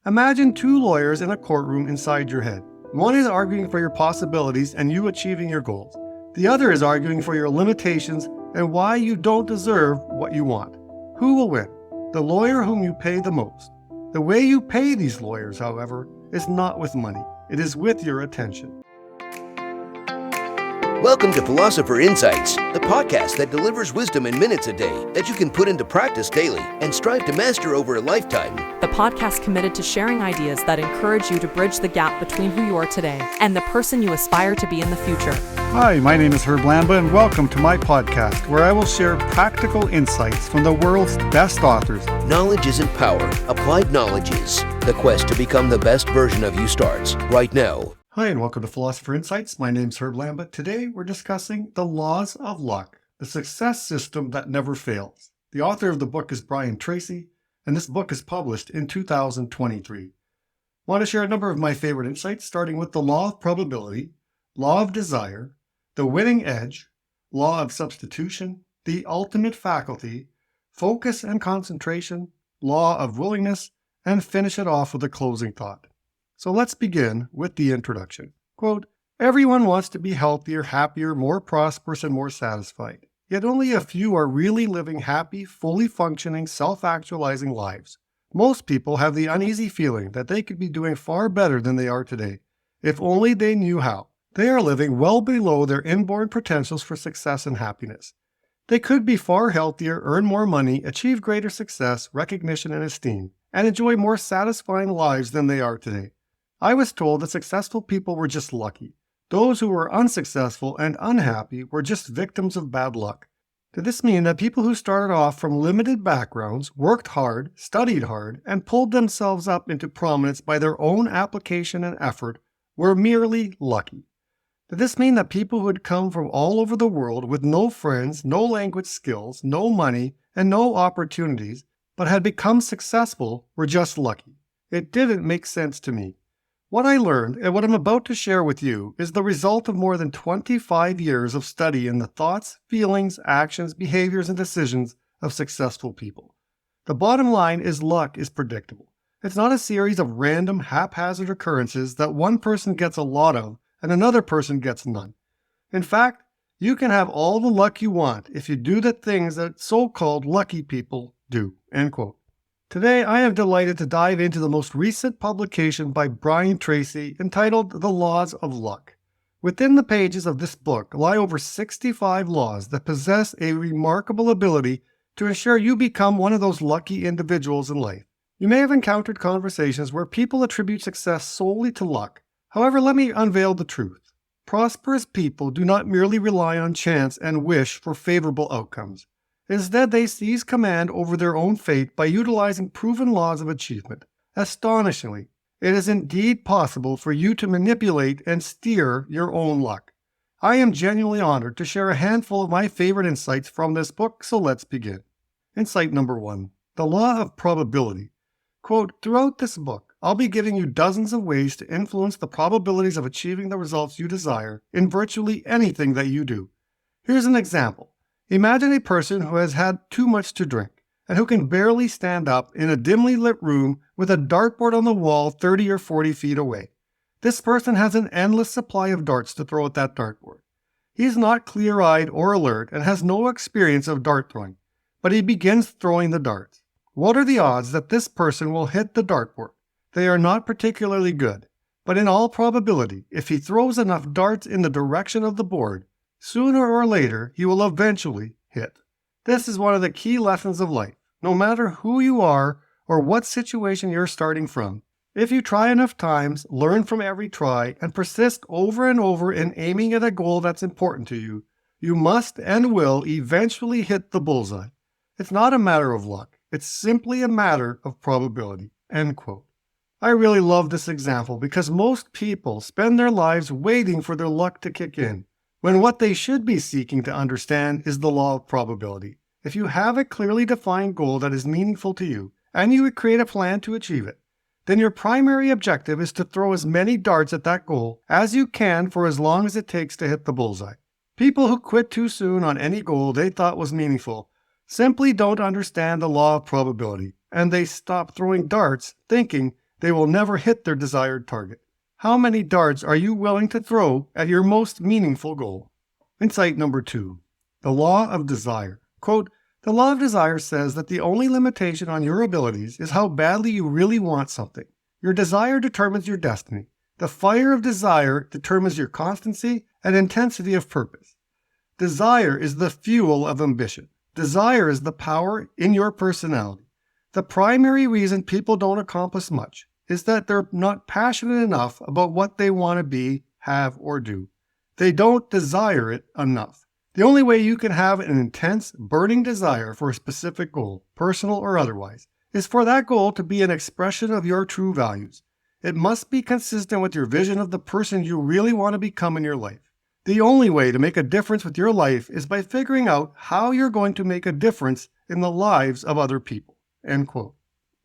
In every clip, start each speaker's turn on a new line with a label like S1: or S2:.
S1: Imagine two lawyers in a courtroom inside your head. One is arguing for your possibilities and you achieving your goals. The other is arguing for your limitations and why you don't deserve what you want. Who will win? The lawyer whom you pay the most. The way you pay these lawyers, however, is not with money. It is with your attention.
S2: Welcome to Philosopher Insights, the podcast that delivers wisdom in minutes a day that you can put into practice daily and strive to master over a lifetime.
S3: The podcast committed to sharing ideas that encourage you to bridge the gap between who you are today and the person you aspire to be in the future.
S1: Hi, my name is Herb Lamba, and welcome to my podcast, where I will share practical insights from the world's best authors.
S2: Knowledge isn't power. Applied knowledge is. The quest to become the best version of you starts right now.
S1: Hi, and welcome to Philosopher Insights. My name's Herb Lamba. Today, we're discussing the laws of luck, the success system that never fails. The author of the book is Brian Tracy, and this book is published in 2023. I want to share a number of my favorite insights, starting with the law of probability, law of desire, the winning edge, law of substitution, the ultimate faculty, focus and concentration, law of willingness, and finish it off with a closing thought. So let's begin with the introduction. Quote, "Everyone wants to be healthier, happier, more prosperous, and more satisfied. Yet only a few are really living happy, fully functioning, self-actualizing lives. Most people have the uneasy feeling that they could be doing far better than they are today, if only they knew how. They are living well below their inborn potentials for success and happiness. They could be far healthier, earn more money, achieve greater success, recognition, and esteem, and enjoy more satisfying lives than they are today. I was told that successful people were just lucky. Those who were unsuccessful and unhappy were just victims of bad luck. Did this mean that people who started off from limited backgrounds, worked hard, studied hard, and pulled themselves up into prominence by their own application and effort were merely lucky? Did this mean that people who had come from all over the world with no friends, no language skills, no money, and no opportunities, but had become successful were just lucky? It didn't make sense to me. What I learned, and what I'm about to share with you, is the result of more than 25 years of study in the thoughts, feelings, actions, behaviors, and decisions of successful people. The bottom line is luck is predictable. It's not a series of random, haphazard occurrences that one person gets a lot of and another person gets none. In fact, you can have all the luck you want if you do the things that so-called lucky people do." End quote. Today, I am delighted to dive into the most recent publication by Brian Tracy entitled The Laws of Luck. Within the pages of this book lie over 65 laws that possess a remarkable ability to ensure you become one of those lucky individuals in life. You may have encountered conversations where people attribute success solely to luck. However, let me unveil the truth. Prosperous people do not merely rely on chance and wish for favorable outcomes. Instead, they seize command over their own fate by utilizing proven laws of achievement. Astonishingly, it is indeed possible for you to manipulate and steer your own luck. I am genuinely honored to share a handful of my favorite insights from this book, so let's begin. Insight number 1, the law of probability. Quote, "Throughout this book, I'll be giving you dozens of ways to influence the probabilities of achieving the results you desire in virtually anything that you do. Here's an example. Imagine a person who has had too much to drink and who can barely stand up in a dimly lit room with a dartboard on the wall 30 or 40 feet away. This person has an endless supply of darts to throw at that dartboard. He is not clear-eyed or alert and has no experience of dart throwing, but he begins throwing the darts. What are the odds that this person will hit the dartboard? They are not particularly good, but in all probability, if he throws enough darts in the direction of the board, sooner or later, he will eventually hit. This is one of the key lessons of life. No matter who you are or what situation you're starting from, if you try enough times, learn from every try, and persist over and over in aiming at a goal that's important to you, you must and will eventually hit the bullseye. It's not a matter of luck. It's simply a matter of probability." End quote. I really love this example because most people spend their lives waiting for their luck to kick in, when what they should be seeking to understand is the law of probability. If you have a clearly defined goal that is meaningful to you, and you would create a plan to achieve it, then your primary objective is to throw as many darts at that goal as you can for as long as it takes to hit the bullseye. People who quit too soon on any goal they thought was meaningful simply don't understand the law of probability, and they stop throwing darts thinking they will never hit their desired target. How many darts are you willing to throw at your most meaningful goal? Insight number 2. The law of desire. Quote, the law of desire says that the only limitation on your abilities is how badly you really want something. Your desire determines your destiny. The fire of desire determines your constancy and intensity of purpose. Desire is the fuel of ambition. Desire is the power in your personality. The primary reason people don't accomplish much is that they're not passionate enough about what they want to be, have, or do. They don't desire it enough. The only way you can have an intense, burning desire for a specific goal, personal or otherwise, is for that goal to be an expression of your true values. It must be consistent with your vision of the person you really want to become in your life. The only way to make a difference with your life is by figuring out how you're going to make a difference in the lives of other people. End quote.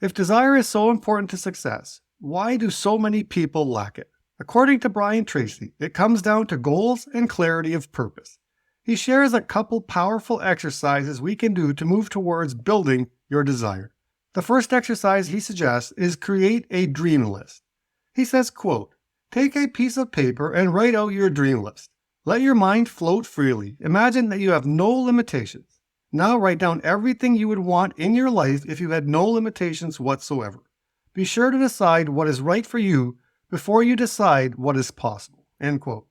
S1: If desire is so important to success, why do so many people lack it? According to Brian Tracy, it comes down to goals and clarity of purpose. He shares a couple powerful exercises we can do to move towards building your desire. The first exercise he suggests is create a dream list. He says, quote, take a piece of paper and write out your dream list. Let your mind float freely. Imagine that you have no limitations. Now write down everything you would want in your life if you had no limitations whatsoever. Be sure to decide what is right for you before you decide what is possible. End quote.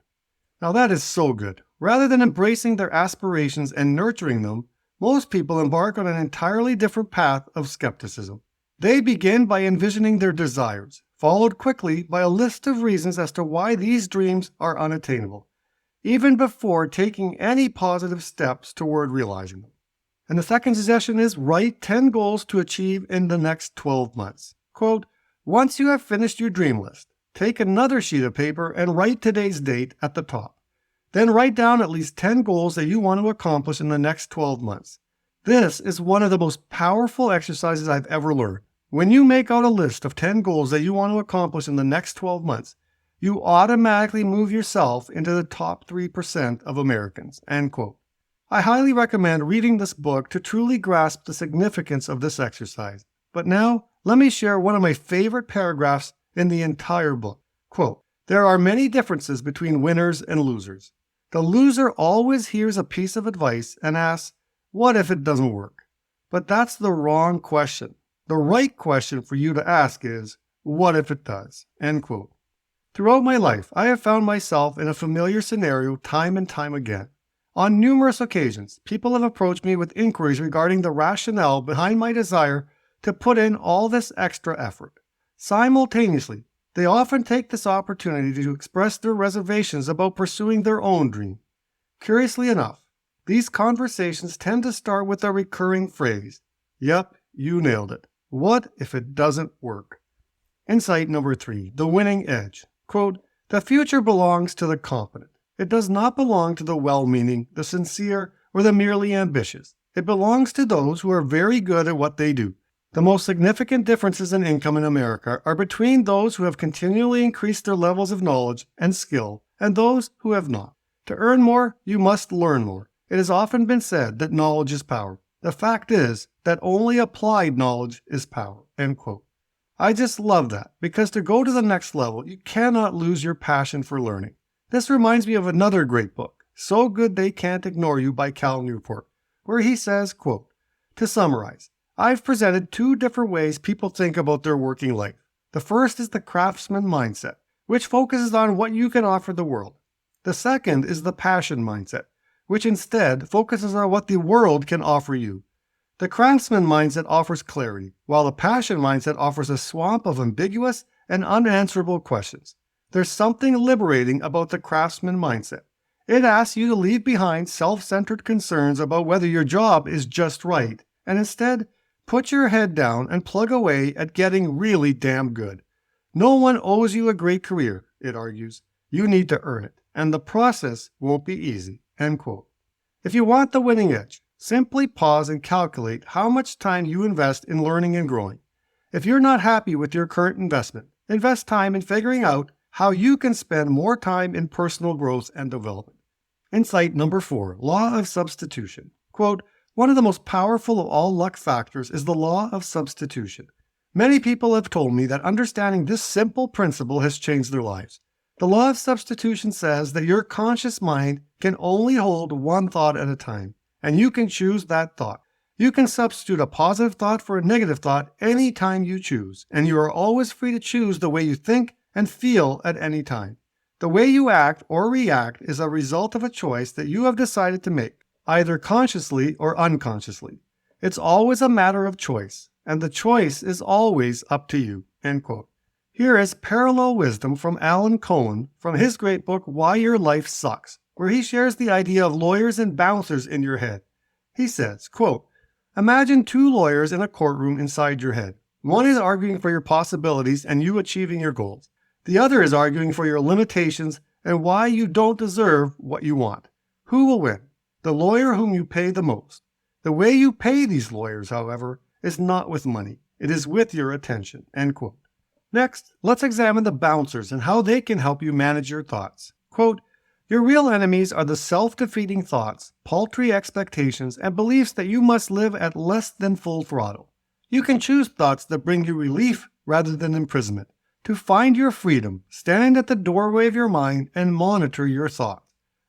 S1: Now that is so good. Rather than embracing their aspirations and nurturing them, most people embark on an entirely different path of skepticism. They begin by envisioning their desires, followed quickly by a list of reasons as to why these dreams are unattainable, even before taking any positive steps toward realizing them. And the second suggestion is write 10 goals to achieve in the next 12 months. Quote, once you have finished your dream list, take another sheet of paper and write today's date at the top. Then write down at least 10 goals that you want to accomplish in the next 12 months. This is one of the most powerful exercises I've ever learned. When you make out a list of 10 goals that you want to accomplish in the next 12 months, you automatically move yourself into the top 3% of Americans. End quote. I highly recommend reading this book to truly grasp the significance of this exercise. But now, let me share one of my favorite paragraphs in the entire book. Quote, there are many differences between winners and losers. The loser always hears a piece of advice and asks, what if it doesn't work? But that's the wrong question. The right question for you to ask is, what if it does? End quote. Throughout my life, I have found myself in a familiar scenario time and time again. On numerous occasions, people have approached me with inquiries regarding the rationale behind my desire to put in all this extra effort. Simultaneously, they often take this opportunity to express their reservations about pursuing their own dream. Curiously enough, these conversations tend to start with a recurring phrase, yep, you nailed it. What if it doesn't work? Insight number 3, the winning edge. Quote, the future belongs to the competent. It does not belong to the well-meaning, the sincere, or the merely ambitious. It belongs to those who are very good at what they do. The most significant differences in income in America are between those who have continually increased their levels of knowledge and skill and those who have not. To earn more, you must learn more. It has often been said that knowledge is power. The fact is that only applied knowledge is power. End quote. I just love that because to go to the next level, you cannot lose your passion for learning. This reminds me of another great book, So Good They Can't Ignore You by Cal Newport, where he says, quote, to summarize, I've presented 2 different ways people think about their working life. The first is the craftsman mindset, which focuses on what you can offer the world. The second is the passion mindset, which instead focuses on what the world can offer you. The craftsman mindset offers clarity, while the passion mindset offers a swamp of ambiguous and unanswerable questions. There's something liberating about the craftsman mindset. It asks you to leave behind self-centered concerns about whether your job is just right, and instead, put your head down and plug away at getting really damn good. No one owes you a great career, it argues. You need to earn it, and the process won't be easy. End quote. If you want the winning edge, simply pause and calculate how much time you invest in learning and growing. If you're not happy with your current investment, invest time in figuring out how you can spend more time in personal growth and development. Insight number 4, law of substitution. Quote, one of the most powerful of all luck factors is the law of substitution. Many people have told me that understanding this simple principle has changed their lives. The law of substitution says that your conscious mind can only hold one thought at a time, and you can choose that thought. You can substitute a positive thought for a negative thought any time you choose, and you are always free to choose the way you think and feel at any time. The way you act or react is a result of a choice that you have decided to make, either consciously or unconsciously. It's always a matter of choice, and the choice is always up to you." End quote. Here is parallel wisdom from Alan Cohen from his great book, Why Your Life Sucks, where he shares the idea of lawyers and bouncers in your head. He says, quote, "Imagine two lawyers in a courtroom inside your head. One is arguing for your possibilities and you achieving your goals. The other is arguing for your limitations and why you don't deserve what you want. Who will win? The lawyer whom you pay the most. The way you pay these lawyers, however, is not with money. It is with your attention." End quote. Next, let's examine the bouncers and how they can help you manage your thoughts. Quote, "Your real enemies are the self-defeating thoughts, paltry expectations, and beliefs that you must live at less than full throttle. You can choose thoughts that bring you relief rather than imprisonment. To find your freedom, stand at the doorway of your mind and monitor your thoughts.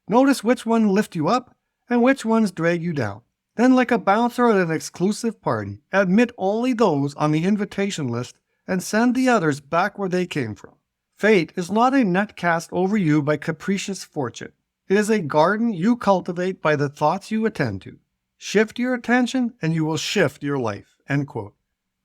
S1: Notice which ones lift you up and which ones drag you down. Then, like a bouncer at an exclusive party, admit only those on the invitation list and send the others back where they came from. Fate is not a net cast over you by capricious fortune. It is a garden you cultivate by the thoughts you attend to. Shift your attention and you will shift your life." End quote.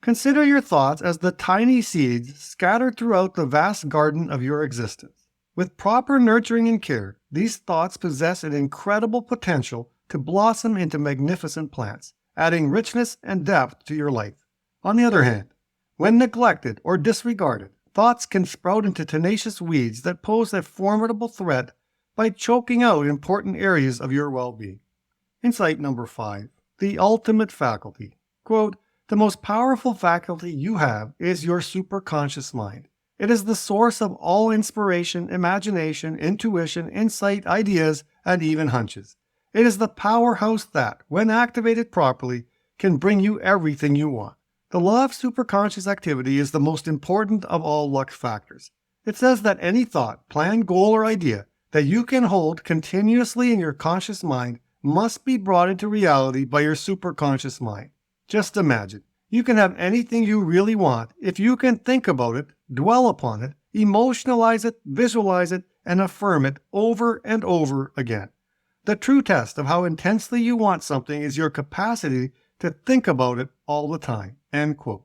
S1: Consider your thoughts as the tiny seeds scattered throughout the vast garden of your existence. With proper nurturing and care, these thoughts possess an incredible potential to blossom into magnificent plants, adding richness and depth to your life. On the other hand, when neglected or disregarded, thoughts can sprout into tenacious weeds that pose a formidable threat by choking out important areas of your well-being. Insight number 5, the ultimate faculty. Quote, "The most powerful faculty you have is your superconscious mind. It is the source of all inspiration, imagination, intuition, insight, ideas, and even hunches. It is the powerhouse that, when activated properly, can bring you everything you want. The law of superconscious activity is the most important of all luck factors. It says that any thought, plan, goal, or idea that you can hold continuously in your conscious mind must be brought into reality by your superconscious mind. Just imagine, you can have anything you really want if you can think about it, dwell upon it, emotionalize it, visualize it, and affirm it over and over again. The true test of how intensely you want something is your capacity to think about it all the time." End quote.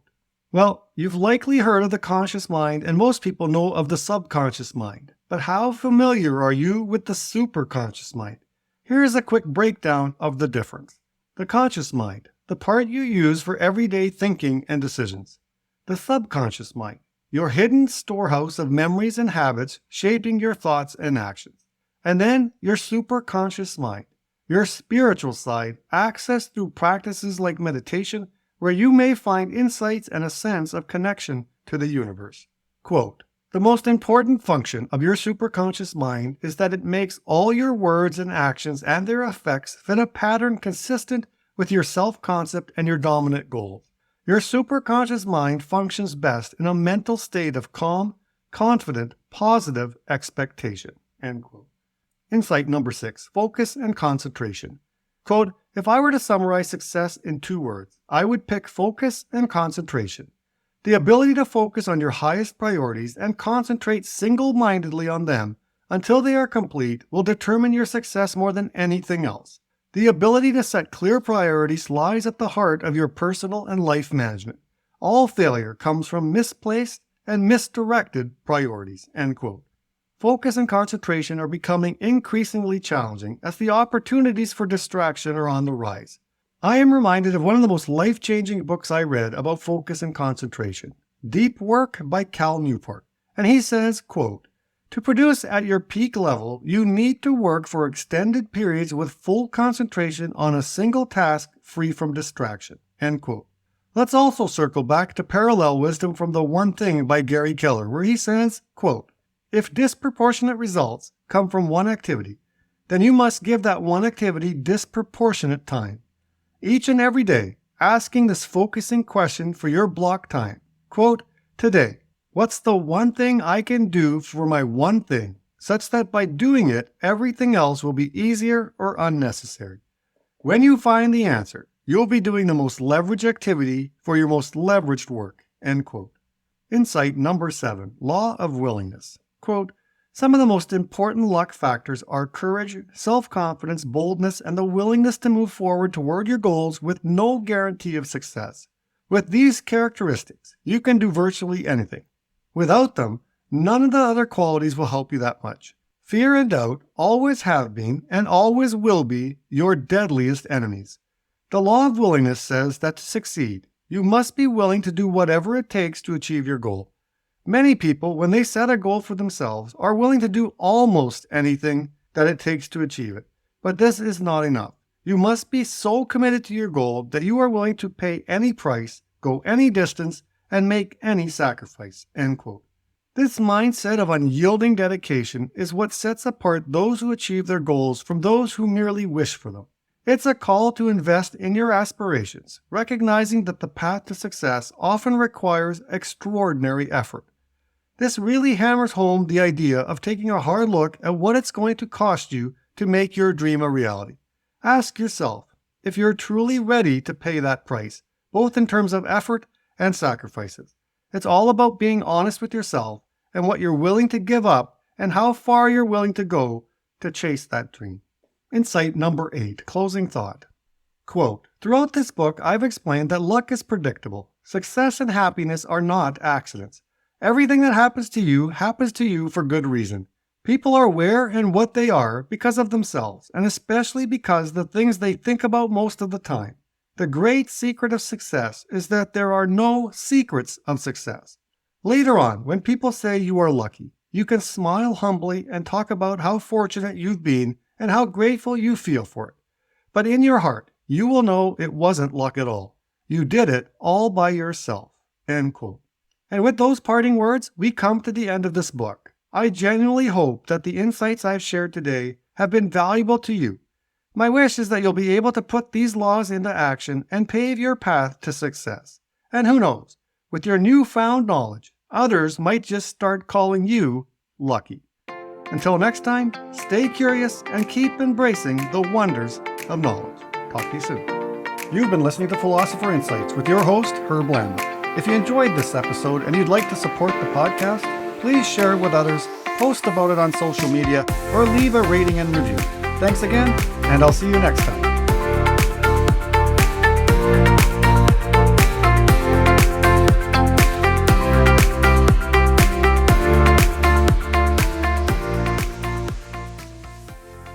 S1: Well, you've likely heard of the conscious mind, and most people know of the subconscious mind. But how familiar are you with the superconscious mind? Here is a quick breakdown of the difference. The conscious mind, the part you use for everyday thinking and decisions. The subconscious mind, your hidden storehouse of memories and habits shaping your thoughts and actions. And then your superconscious mind, your spiritual side, accessed through practices like meditation, where you may find insights and a sense of connection to the universe. Quote, "The most important function of your superconscious mind is that it makes all your words and actions and their effects fit a pattern consistent with your self-concept and your dominant goals. Your superconscious mind functions best in a mental state of calm, confident, positive expectation." End quote. Insight number 6, focus and concentration. Quote, "If I were to summarize success in 2 words, I would pick focus and concentration. The ability to focus on your highest priorities and concentrate single-mindedly on them until they are complete will determine your success more than anything else. The ability to set clear priorities lies at the heart of your personal and life management. All failure comes from misplaced and misdirected priorities." End quote. Focus and concentration are becoming increasingly challenging as the opportunities for distraction are on the rise. I am reminded of one of the most life-changing books I read about focus and concentration, Deep Work by Cal Newport. And he says, quote, "To produce at your peak level, you need to work for extended periods with full concentration on a single task free from distraction." End quote. Let's also circle back to parallel wisdom from The One Thing by Gary Keller, where he says, quote, "If disproportionate results come from one activity, then you must give that one activity disproportionate time. Each and every day, asking this focusing question for your block time. Quote, today, what's the one thing I can do for my one thing, such that by doing it, everything else will be easier or unnecessary? When you find the answer, you'll be doing the most leveraged activity for your most leveraged work. End quote. Insight number 7, law of willingness. Quote, some of the most important luck factors are courage, self-confidence, boldness, and the willingness to move forward toward your goals with no guarantee of success. With these characteristics, you can do virtually anything. Without them, none of the other qualities will help you that much. Fear and doubt always have been and always will be your deadliest enemies. The law of willingness says that to succeed, you must be willing to do whatever it takes to achieve your goal. Many people, when they set a goal for themselves, are willing to do almost anything that it takes to achieve it. But this is not enough. You must be so committed to your goal that you are willing to pay any price, go any distance, and make any sacrifice. End quote. This mindset of unyielding dedication is what sets apart those who achieve their goals from those who merely wish for them. It's a call to invest in your aspirations, recognizing that the path to success often requires extraordinary effort. This really hammers home the idea of taking a hard look at what it's going to cost you to make your dream a reality. Ask yourself if you're truly ready to pay that price, both in terms of effort and sacrifices. It's all about being honest with yourself and what you're willing to give up and how far you're willing to go to chase that dream. Insight number 8, closing thought. Quote, throughout this book, I've explained that luck is predictable. Success and happiness are not accidents. Everything that happens to you for good reason. People are where and what they are because of themselves, and especially because the things they think about most of the time. The great secret of success is that there are no secrets of success. Later on, when people say you are lucky, you can smile humbly and talk about how fortunate you've been and how grateful you feel for it. But in your heart, you will know it wasn't luck at all. You did it all by yourself. End quote. And with those parting words, we come to the end of this book. I genuinely hope that the insights I've shared today have been valuable to you. My wish is that you'll be able to put these laws into action and pave your path to success. And who knows, with your newfound knowledge, others might just start calling you lucky. Until next time, stay curious and keep embracing the wonders of knowledge. Talk to you soon. You've been listening to Philosopher Insights with your host, Herb Lambert. If you enjoyed this episode and you'd like to support the podcast, please share it with others, post about it on social media, or leave a rating and review. Thanks again, and I'll see you next time.